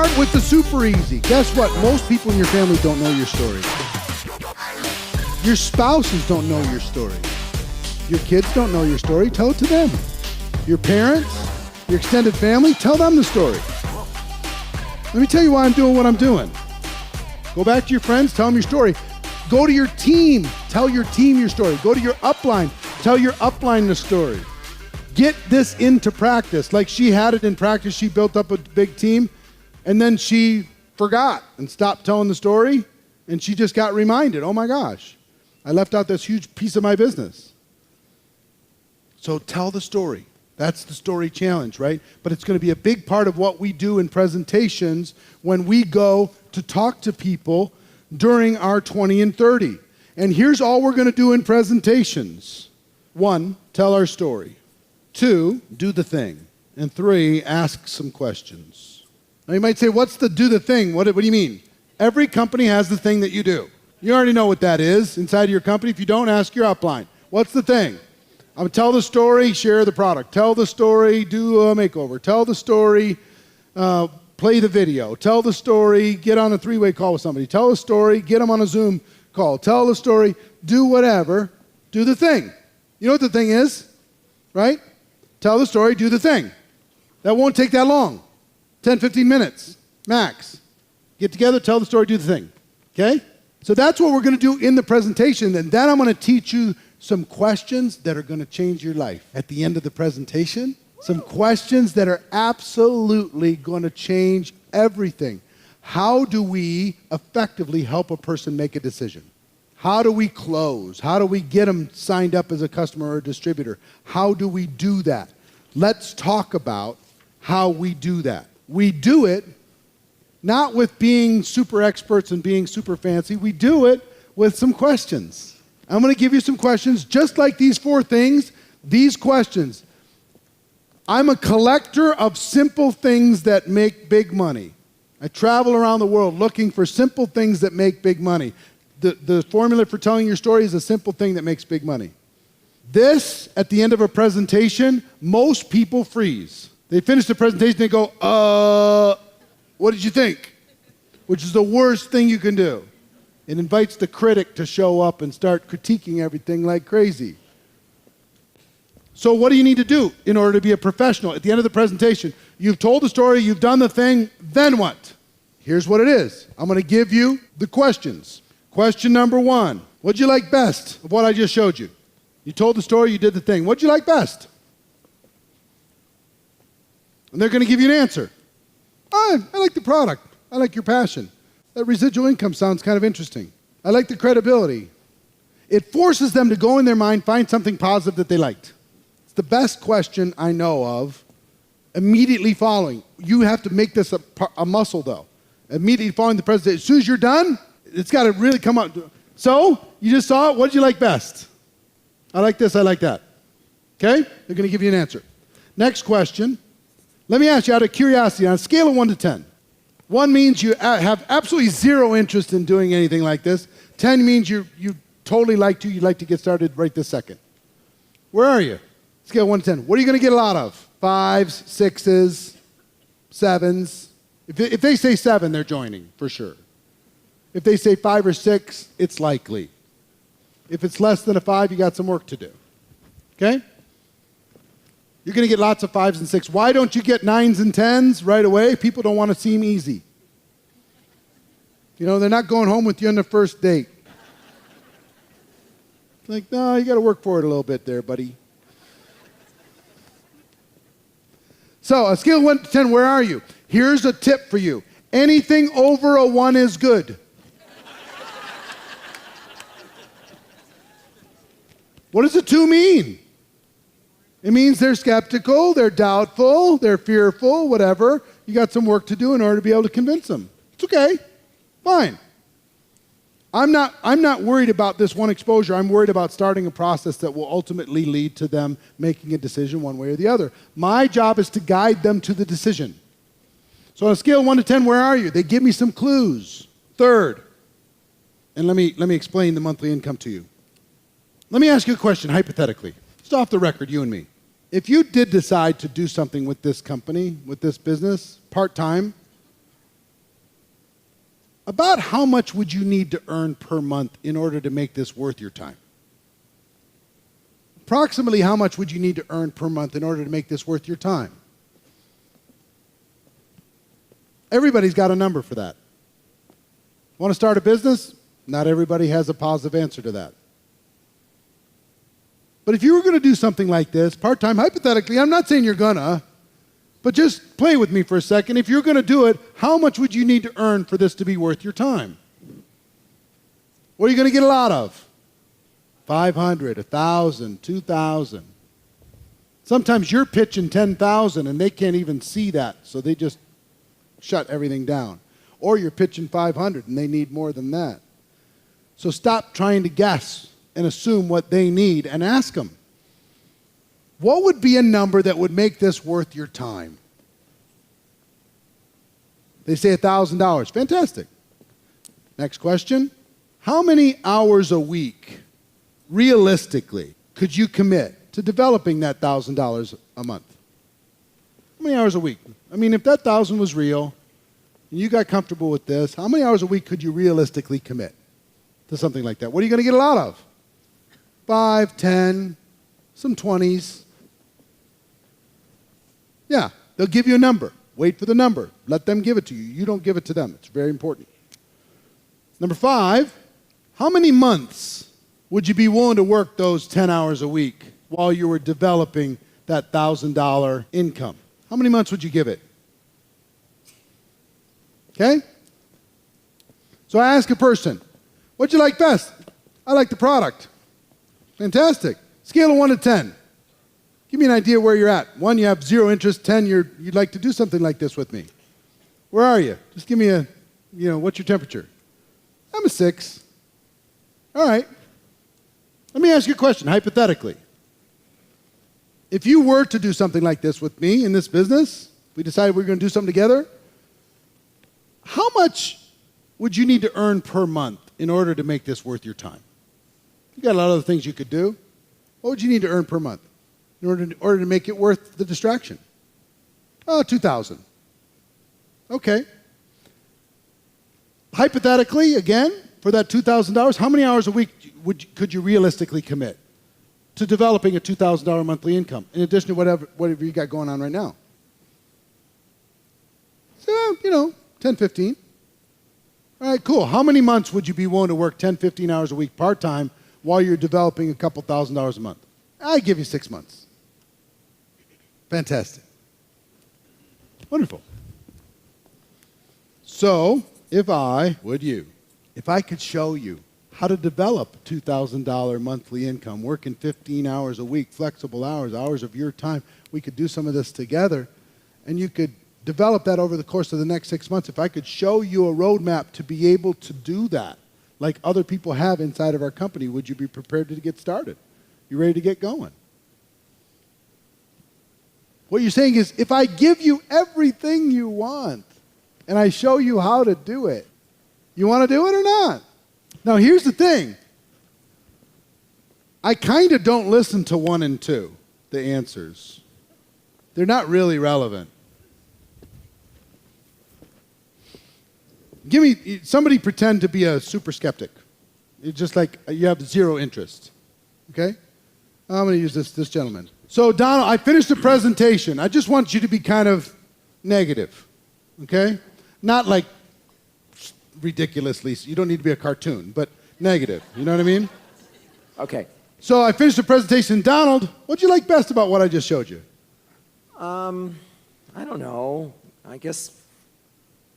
start with the super easy. Guess what? Most people in your family don't know your story. Your spouses don't know your story. Your kids don't know your story. Tell it to them. Your parents, your extended family, tell them the story. Let me tell you why I'm doing what I'm doing. Go back to your friends, tell them your story. Go to your team, tell your team your story. Go to your upline, tell your upline the story. Get this into practice. Like she had it in practice, she built up a big team, and then she forgot and stopped telling the story, and she just got reminded, oh my gosh, I left out this huge piece of my business. So tell the story. That's the story challenge, right? But it's going to be a big part of what we do in presentations when we go to talk to people during our 20 and 30. And here's all we're going to do in presentations. 1, tell our story. 2, do the thing. And 3, ask some questions. Now you might say, what's the do the thing? What do you mean? Every company has the thing that you do. You already know what that is inside of your company. If you don't, ask your upline. What's the thing? I'm going to tell the story, share the product. Tell the story, do a makeover. Tell the story, play the video. Tell the story, get on a 3-way call with somebody. Tell the story, get them on a Zoom call. Tell the story, do whatever, do the thing. You know what the thing is, right? Tell the story, do the thing. That won't take that long. 10, 15 minutes, max. Get together, tell the story, do the thing. Okay? So that's what we're going to do in the presentation, and then I'm going to teach you some questions that are going to change your life. At the end of the presentation, some questions that are absolutely going to change everything. How do we effectively help a person make a decision? How do we close? How do we get them signed up as a customer or a distributor? How do we do that? Let's talk about how we do that. We do it not with being super experts and being super fancy. We do it with some questions. I'm going to give you some questions, just like these 4 things, these questions. I'm a collector of simple things that make big money. I travel around the world looking for simple things that make big money. The formula for telling your story is a simple thing that makes big money. This, at the end of a presentation, most people freeze. They finish the presentation, they go, what did you think? Which is the worst thing you can do. It invites the critic to show up and start critiquing everything like crazy. So what do you need to do in order to be a professional? At the end of the presentation, you've told the story, you've done the thing, then what? Here's what it is. I'm going to give you the questions. Question number 1, what'd you like best of what I just showed you? You told the story, you did the thing. What'd you like best? And they're going to give you an answer. I like the product. I like your passion. That residual income sounds kind of interesting. I like the credibility. It forces them to go in their mind, find something positive that they liked. It's the best question I know of. Immediately following. You have to make this a muscle, though. Immediately following the presentation. As soon as you're done, it's got to really come out. So, you just saw it. What did you like best? I like this. I like that. Okay? They're going to give you an answer. Next question. Let me ask you out of curiosity, on a scale of 1 to 10. 1 means you have absolutely 0 interest in doing anything like this. 10 means you totally you'd like to get started right this second. Where are you? Scale 1 to 10. What are you going to get a lot of? 5s, 6s, 7s. If they say 7, they're joining, for sure. If they say 5 or 6, it's likely. If it's less than a 5, you got some work to do. Okay? You're going to get lots of 5s and 6s. Why don't you get 9s and 10s right away? People don't want to seem easy. You know, they're not going home with you on the first date. Like, no, you got to work for it a little bit there, buddy. So, a scale of 1 to 10, where are you? Here's a tip for you. Anything over a 1 is good. What does a 2 mean? It means they're skeptical, they're doubtful, they're fearful, whatever. You got some work to do in order to be able to convince them. It's okay. Fine. I'm not worried about this 1 exposure. I'm worried about starting a process that will ultimately lead to them making a decision one way or the other. My job is to guide them to the decision. So on a scale of 1 to 10, where are you? They give me some clues. 3rd, and let me explain the monthly income to you. Let me ask you a question, hypothetically. Just off the record, you and me. If you did decide to do something with this company, with this business, part-time, About how much would you need to earn per month in order to make this worth your time? Approximately how much would you need to earn per month in order to make this worth your time? Everybody's got a number for that. Want to start a business? Not everybody has a positive answer to that. But if you were going to do something like this, part-time, hypothetically, I'm not saying you're gonna, but just play with me for a second. If you're going to do it, how much would you need to earn for this to be worth your time? What are you going to get a lot of? 500, 1,000, 2,000. Sometimes you're pitching 10,000 and they can't even see that, so they just shut everything down. Or you're pitching 500 and they need more than that. So stop trying to guess and assume what they need and ask them, what would be a number that would make this worth your time? They say $1,000. Fantastic. Next question. How many hours a week, realistically, could you commit to developing that $1,000 a month? How many hours a week? I mean, if that 1,000 was real, and you got comfortable with this, how many hours a week could you realistically commit to something like that? What are you going to get a lot of? 5, 10, some 20s. Yeah, they'll give you a number. Wait for the number. Let them give it to you. You don't give it to them. It's very important. Number 5, how many months would you be willing to work those 10 hours a week while you were developing that $1,000 income? How many months would you give it? Okay? So I ask a person, what'd you like best? I like the product. Fantastic. Scale of 1 to 10. Give me an idea where you're at. 1, you have 0 interest. 10, you'd like to do something like this with me. Where are you? Just give me a, what's your temperature? I'm a 6. All right. Let me ask you a question, hypothetically. If you were to do something like this with me in this business, we decided we were going to do something together, how much would you need to earn per month in order to make this worth your time? You got a lot of other things you could do. What would you need to earn per month in order to make it worth the distraction? Oh, 2,000. Okay. Hypothetically, again, for that $2,000, how many hours a week could you realistically commit to developing a $2,000 monthly income in addition to whatever you got going on right now? So, 10, 15. All right, cool. How many months would you be willing to work 10, 15 hours a week part-time while you're developing a couple $1,000s a month? I give you 6 months. Fantastic. Wonderful. So, if I could show you how to develop a $2,000 monthly income, working 15 hours a week, flexible hours of your time, we could do some of this together, and you could develop that over the course of the next 6 months. If I could show you a roadmap to be able to do that, like other people have inside of our company, would you be prepared to get started? You ready to get going? What you're saying is, if I give you everything you want and I show you how to do it, you want to do it or not? Now, here's the thing. I kind of don't listen to 1 and 2, the answers. They're not really relevant. Somebody pretend to be a super skeptic. It's just like you have 0 interest. Okay? I'm going to use this gentleman. So, Donald, I finished the presentation. I just want you to be kind of negative. Okay? Not like ridiculously, you don't need to be a cartoon, but negative. You know what I mean? Okay. So I finished the presentation. Donald, what'd you like best about what I just showed you? I don't know. I guess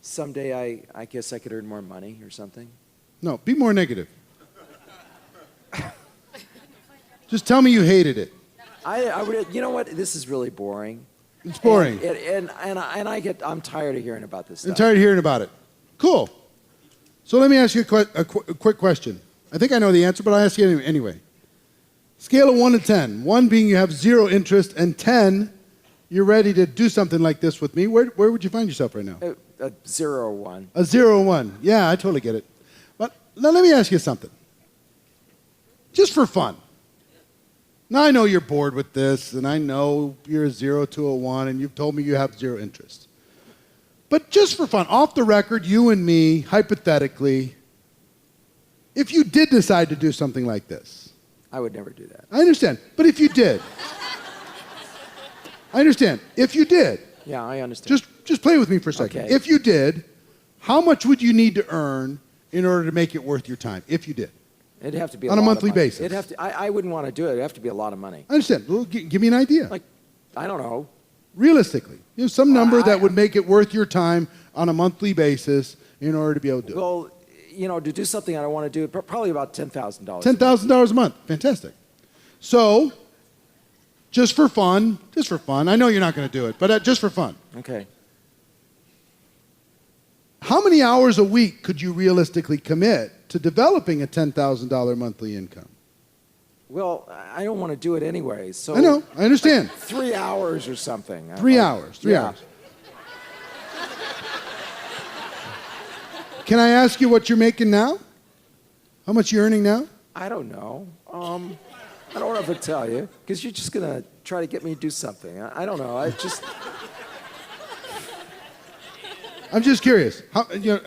someday I guess I could earn more money or something. No, be more negative. Just tell me you hated it. I would. You know what? This is really boring. It's boring. I'm tired of hearing about this stuff. I'm tired of hearing about it. Cool. So let me ask you a quick question. I think I know the answer, but I'll ask you anyway. Scale of 1 to 10. 1 being you have 0 interest, and 10, you're ready to do something like this with me. Where would you find yourself right now? A 0 or 1. A 0 or 1. Yeah, I totally get it. But now let me ask you something. Just for fun. Now I know you're bored with this, and I know you're a 0 to a 1, and you've told me you have 0 interest. But just for fun, off the record, you and me, hypothetically, if you did decide to do something like this. I would never do that. I understand. But if you did. I understand. If you did. Yeah, I understand. Just play with me for a second. Okay. If you did, how much would you need to earn in order to make it worth your time? If you did. It'd have to be on a monthly basis. It'd have to. I wouldn't want to do it. It'd have to be a lot of money. I understand. Well, give me an idea. Like, I don't know. Realistically, some number that would make it worth your time on a monthly basis in order to be able to do it. Well, to do something I don't want to do, probably about $10,000. $10,000 a month. Fantastic. So, just for fun, I know you're not going to do it, but just for fun. Okay. How many hours a week could you realistically commit to developing a $10,000 monthly income? Well, I don't want to do it anyway, so... I know, I understand. Like 3 hours or something. 3 hours, 3 hours. Can I ask you what you're making now? How much are you earning now? I don't know. I don't know if I tell you, because you're just going to try to get me to do something. I don't know. I'm just curious. How, in your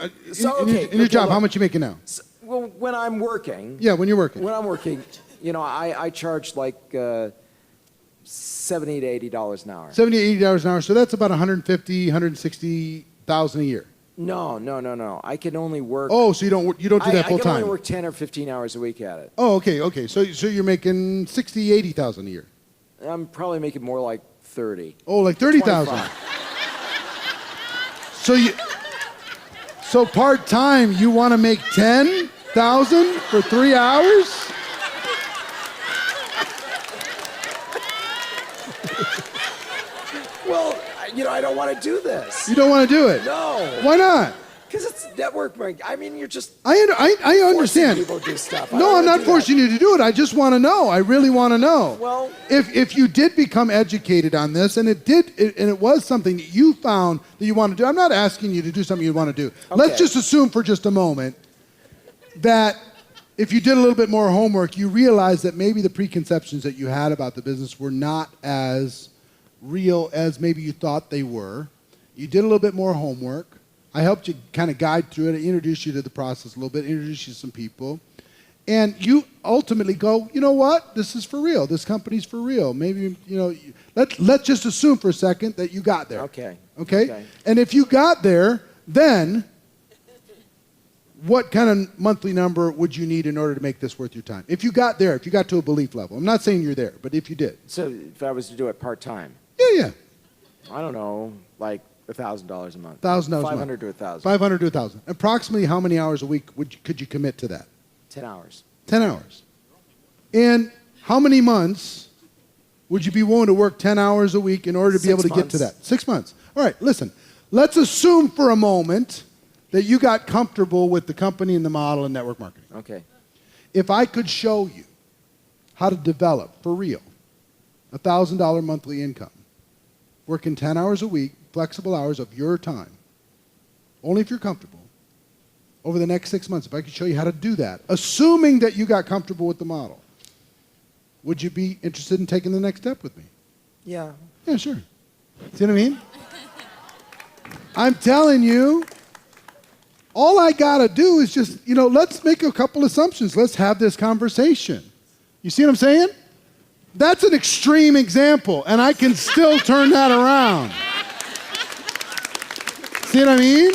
job, how much are you making now? So, well, when I'm working... Yeah, when you're working. When I'm working, I charge like $70 to $80 an hour. $70 to $80 an hour, so that's about $150,000, $160,000 a year. No. I can only work... Oh, so you don't do that full time? I can only work 10 or 15 hours a week at it. Oh, okay. So you're making $60,000, $80,000 a year. I'm probably making more like 30. Oh, like 30,000. So part time, you want to make 10,000 for 3 hours? Well, I don't want to do this. You don't want to do it? No. Why not? Because it's network marketing. I mean, you're just I understand. forcing people to do stuff. No, I'm not forcing you to do it. I just want to know. I really want to know. Well, if you did become educated on this, and it was something that you found that you want to do, I'm not asking you to do something you want to do. Okay. Let's just assume for just a moment that if you did a little bit more homework, you realized that maybe the preconceptions that you had about the business were not as real as maybe you thought they were. You did a little bit more homework. I helped you kind of guide through it. I introduced you to the process a little bit, introduced you to some people. And you ultimately go, you know what? This is for real. This company's for real. Maybe, let's just assume for a second that you got there. Okay? And if you got there, then what kind of monthly number would you need in order to make this worth your time? If you got there, if you got to a belief level. I'm not saying you're there, but if you did. So if I was to do it part-time? Yeah. I don't know, like $1,000 a month. $1,000 a month. 500 to 1,000. 500 to 1,000. Approximately how many hours a week could you commit to that? 10 hours. 10 hours. And how many months would you be willing to work 10 hours a week in order to be able to get to that? 6 months. All right, listen. Let's assume for a moment that you got comfortable with the company and the model and network marketing. Okay. If I could show you how to develop, for real, $1,000 monthly income, working 10 hours a week, flexible hours of your time, only if you're comfortable, over the next 6 months, if I could show you how to do that, assuming that you got comfortable with the model, would you be interested in taking the next step with me? Yeah. Yeah, sure. See what I mean? I'm telling you, all I got to do is just, let's make a couple assumptions. Let's have this conversation. You see what I'm saying? That's an extreme example, and I can still turn that around. See what I mean?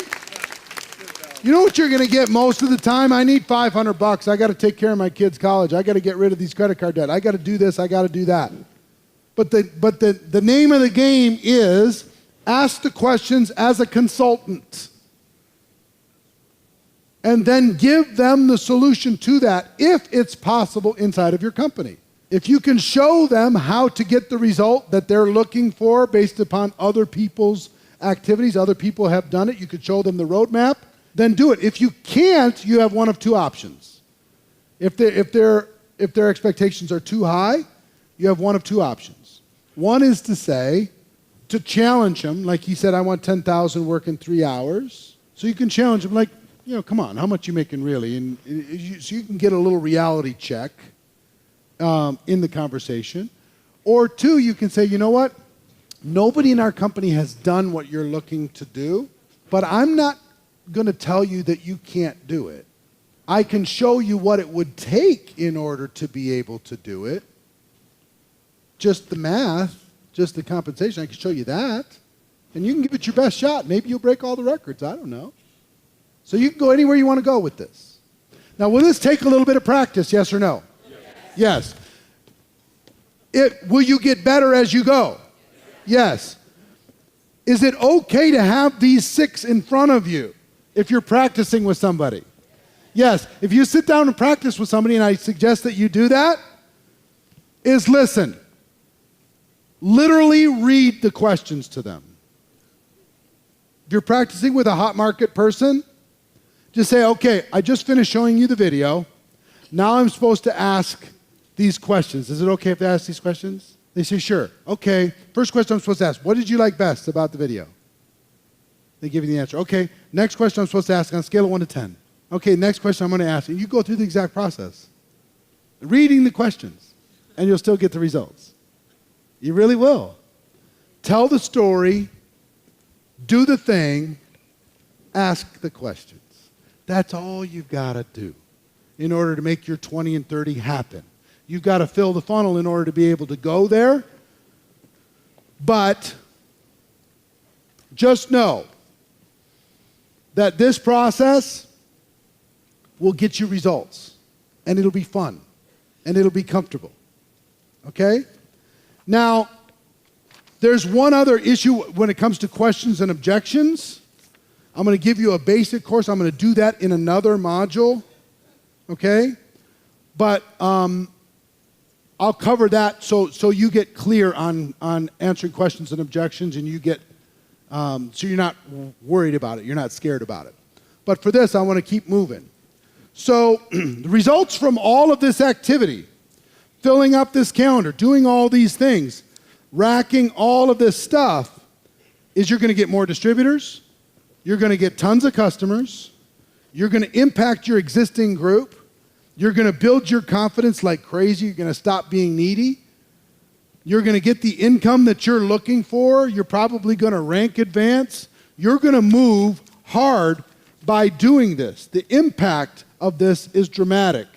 You know what you're going to get most of the time? I need $500. I got to take care of my kids' college. I got to get rid of these credit card debt. I got to do this. I got to do that. But the name of the game is ask the questions as a consultant. And then give them the solution to that if it's possible inside of your company. If you can show them how to get the result that they're looking for based upon other people's activities, other people have done it, you could show them the roadmap, then do it. If you can't, you have one of two options. If their expectations are too high, you have one of two options. One is to challenge them, like he said, I want 10,000 working 3 hours. So you can challenge them like, come on, how much you making really? And so you can get a little reality check in the conversation. Or two, you can say, you know what? Nobody in our company has done what you're looking to do. But I'm not going to tell you that you can't do it. I can show you what it would take in order to be able to do it. Just the math, just the compensation, I can show you that. And you can give it your best shot. Maybe you'll break all the records. I don't know. So you can go anywhere you want to go with this. Now, will this take a little bit of practice, yes or no? Yes. Will you get better as you go? Yes. Is it okay to have these 6 in front of you if you're practicing with somebody? Yes. If you sit down and practice with somebody, and I suggest that you do that, is listen. Literally read the questions to them. If you're practicing with a hot market person, just say, okay, I just finished showing you the video. Now I'm supposed to ask these questions. Is it okay if I ask these questions? They say, sure. Okay, first question I'm supposed to ask, what did you like best about the video? They give you the answer. Okay, next question I'm supposed to ask on a scale of 1 to 10. Okay, next question I'm going to ask. And you go through the exact process. Reading the questions, and you'll still get the results. You really will. Tell the story, do the thing, ask the questions. That's all you've got to do in order to make your 20 and 30 happen. You've got to fill the funnel in order to be able to go there. But just know that this process will get you results. And it'll be fun. And it'll be comfortable. Okay? Now, there's one other issue when it comes to questions and objections. I'm going to give you a basic course. I'm going to do that in another module. Okay? But I'll cover that so you get clear on answering questions and objections, and you get so you're not worried about it. You're not scared about it. But for this, I want to keep moving. So the results from all of this activity, filling up this calendar, doing all these things, racking all of this stuff, is you're going to get more distributors. You're going to get tons of customers. You're going to impact your existing group. You're going to build your confidence like crazy. You're going to stop being needy. You're going to get the income that you're looking for. You're probably going to rank advance. You're going to move hard by doing this. The impact of this is dramatic.